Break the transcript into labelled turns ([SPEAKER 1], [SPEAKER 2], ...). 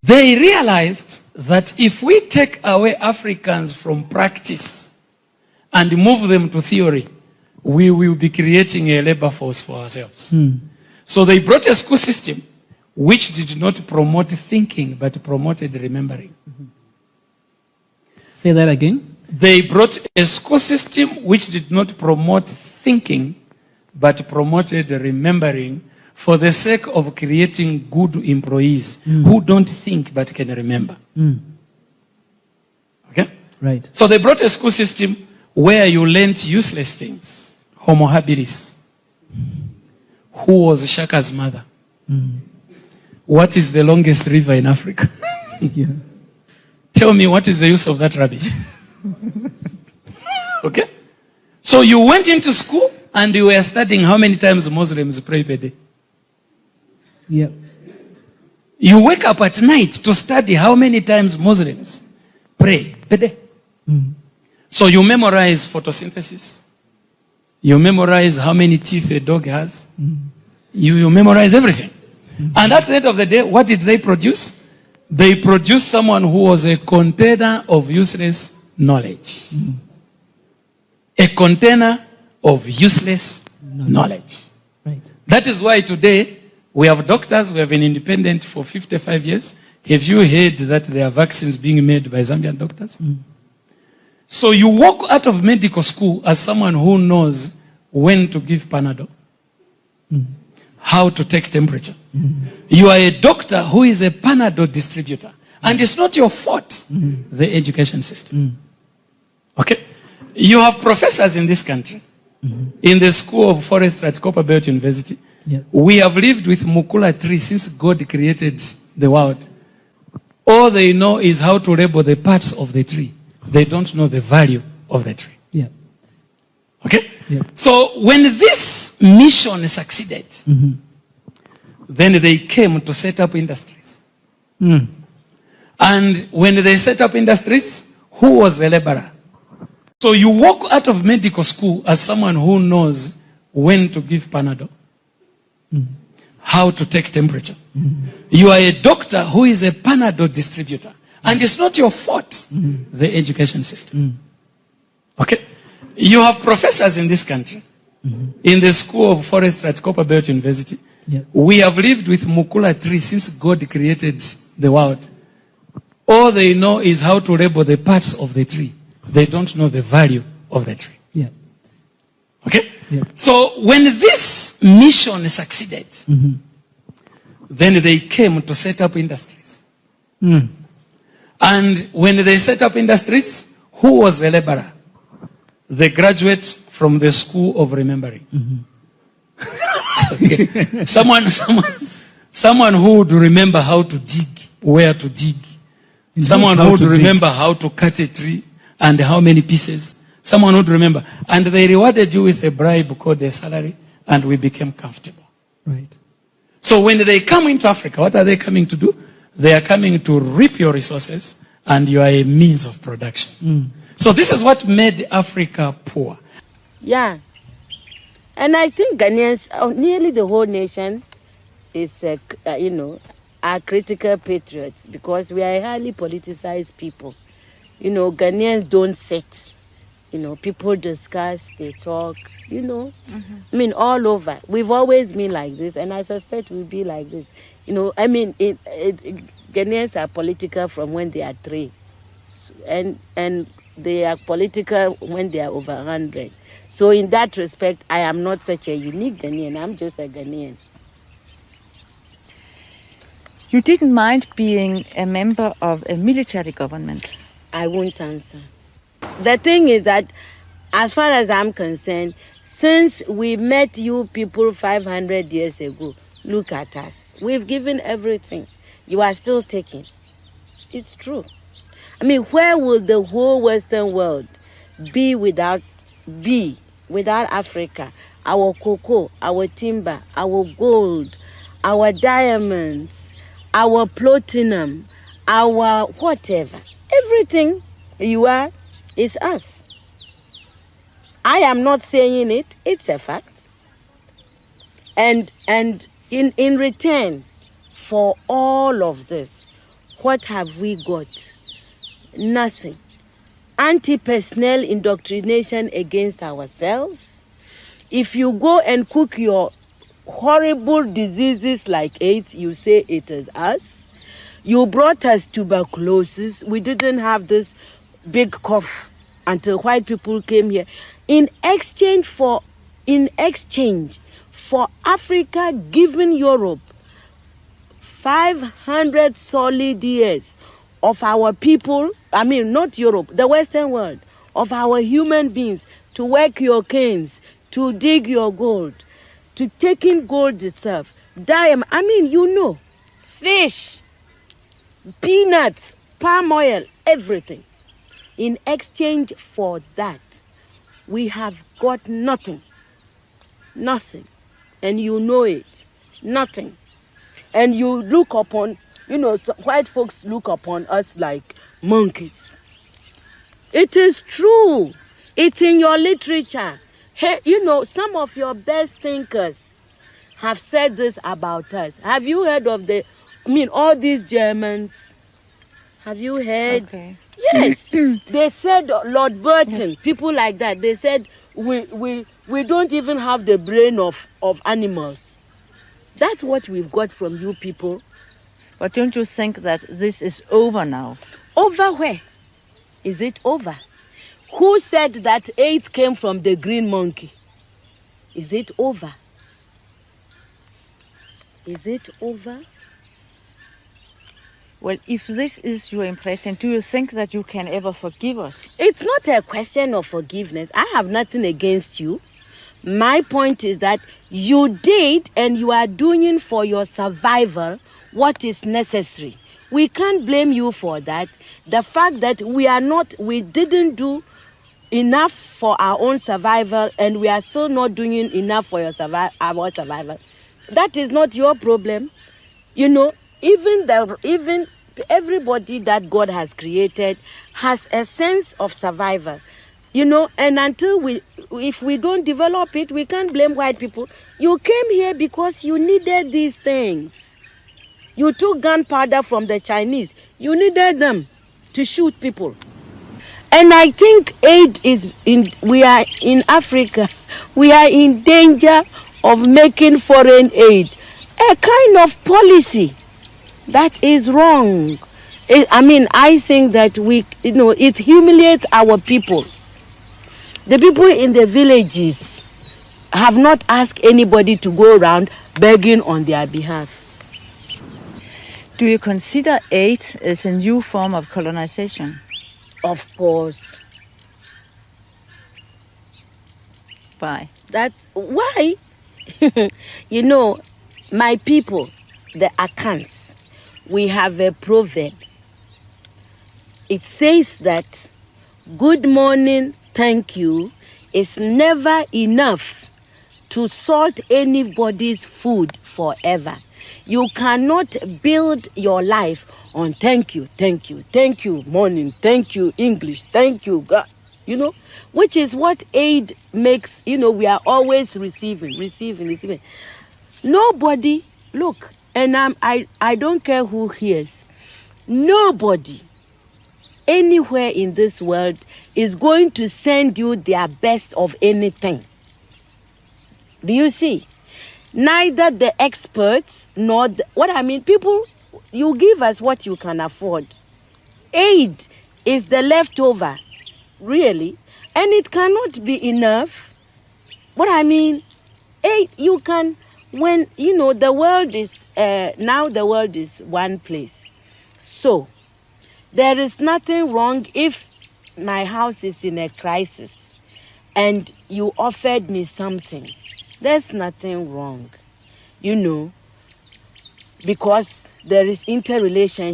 [SPEAKER 1] They realized that if we take away Africans from practice and move them to theory, we will be creating a labor force for ourselves. So they brought a school system which did not promote thinking, but promoted remembering.
[SPEAKER 2] Say that again.
[SPEAKER 1] They brought a school system which did not promote thinking, but promoted remembering for the sake of creating good employees who don't think but can remember. Okay?
[SPEAKER 2] Right.
[SPEAKER 1] So they brought a school system where you learnt useless things. Homo habilis. Who was Shaka's mother? What is the longest river in Africa?
[SPEAKER 2] Yeah.
[SPEAKER 1] Tell me, what is the use of that rubbish? Okay? So you went into school and you were studying how many times Muslims pray per day.
[SPEAKER 2] Yeah.
[SPEAKER 1] You wake up at night to study how many times Muslims pray per day. So you memorize photosynthesis. You memorize how many teeth a dog has. You memorize everything. And at the end of the day, what did they produce? They produced someone who was a container of useless knowledge. A container of useless knowledge.
[SPEAKER 2] Right.
[SPEAKER 1] That is why today we have doctors, we have been independent for 55 years. Have you heard that there are vaccines being made by Zambian doctors? So you walk out of medical school as someone who knows when to give Panadol, how to take temperature. You are a doctor who is a Panadol distributor. And it's not your fault, the education system. Okay? You have professors in this country, in the School of Forestry at Copperbelt University. We have lived with Mukula tree since God created the world. All they know is how to label the parts of the tree. They don't know the value of the tree.
[SPEAKER 2] Yeah.
[SPEAKER 1] Okay?
[SPEAKER 2] Yeah.
[SPEAKER 1] So when this mission succeeded, then they came to set up industries. And when they set up industries, who was the laborer? So you walk out of medical school as someone who knows when to give Panadol, how to take temperature. You are a doctor who is a Panadol distributor. And it's not your fault, the education system. Okay? You have professors in this country, in the School of Forestry at Copperbelt University. We have lived with Mukula tree since God created the world. All they know is how to label the parts of the tree. They don't know the value of the tree.
[SPEAKER 2] Yeah.
[SPEAKER 1] Okay?
[SPEAKER 2] Yeah.
[SPEAKER 1] So when this mission succeeded, then they came to set up industries. And when they set up industries, who was the laborer? The graduate from the School of Remembering. Okay. Someone who would remember how to dig, where to dig. Someone who would remember how to cut a tree and how many pieces. Someone would remember. And they rewarded you with a bribe called a salary, and we became comfortable.
[SPEAKER 2] Right.
[SPEAKER 1] So when they come into Africa, what are they coming to do? They are coming to reap your resources, and you are a means of production. So this is what made Africa poor.
[SPEAKER 3] Yeah. And I think Ghanaians, nearly the whole nation, is, are critical patriots because we are a highly politicized people. Ghanaians don't sit. People discuss, they talk, I mean, all over. We've always been like this, and I suspect we'll be like this. Ghanaians are political from when they are 3. And they are political when they are over 100. So in that respect, I am not such a unique Ghanaian. I'm just a Ghanaian.
[SPEAKER 4] You didn't mind being a member of a military government?
[SPEAKER 3] I won't answer. The thing is that, as far as I'm concerned, since we met you people 500 years ago, look at us. We've given everything. You are still taking. It's true. I mean, where would the whole Western world be without Africa? Our cocoa, our timber, our gold, our diamonds, our platinum, our whatever. Everything you are is us. I am not saying it, it's a fact. And in return for all of this, what have we got? Nothing. Anti-personnel indoctrination against ourselves. If you go and cook your horrible diseases like AIDS, you say it is us. You brought us tuberculosis. We didn't have this big cough until white people came here. In exchange for Africa giving Europe 500 solid years of our people, I mean not Europe, the Western world, of our human beings to work your canes, to dig your gold, to take in gold itself, diamond, I mean, you know, fish, peanuts, palm oil, everything. In exchange for that, we have got nothing. Nothing. And you know it. Nothing. And you look upon, you know, white folks look upon us like monkeys. It is true. It's in your literature. Hey, you know, some of your best thinkers have said this about us. Have you heard of all these Germans? Have you heard?
[SPEAKER 4] Okay.
[SPEAKER 3] Yes. They said, Lord Burton, yes. People like that, they said, we don't even have the brain of animals. That's what we've got from you people.
[SPEAKER 4] But don't you think that this is over now?
[SPEAKER 3] Over where? Is it over? Who said that AIDS came from the green monkey? Is it over? Is it over?
[SPEAKER 4] Well, if this is your impression, do you think that you can ever forgive us?
[SPEAKER 3] It's not a question of forgiveness. I have nothing against you. My point is that you did and you are doing for your survival what is necessary. We can't blame you for that. The fact that we didn't do enough for our own survival and we are still not doing enough for our survival, that is not your problem. You know, even everybody that God has created has a sense of survival, you know, and if we don't develop it, we can't blame white people. You came here because you needed these things. You took gunpowder from the Chinese. You needed them to shoot people. And I think we are in Africa, we are in danger of making foreign aid a kind of policy that is wrong. I think that it humiliates our people. The people in the villages have not asked anybody to go around begging on their behalf.
[SPEAKER 4] Do you consider aid as a new form of colonization?
[SPEAKER 3] Of course.
[SPEAKER 4] Why?
[SPEAKER 3] That's why. You know, my people, the Akans, we have a proverb. It says that good morning, thank you is never enough to salt anybody's food forever. You cannot build your life on thank you, morning, thank you, English, thank you, God. You know, which is what aid makes, you know, we are always receiving. Nobody, look, and I don't care who hears, nobody anywhere in this world is going to send you their best of anything. Do you see? Neither the experts nor people, you give us what you can afford. Aid is the leftover, really, and it cannot be enough. Aid, you can, when, you know, the world is, now the world is one place. So, there is nothing wrong if my house is in a crisis and you offered me something. There's nothing wrong, you know, because there is interrelationship.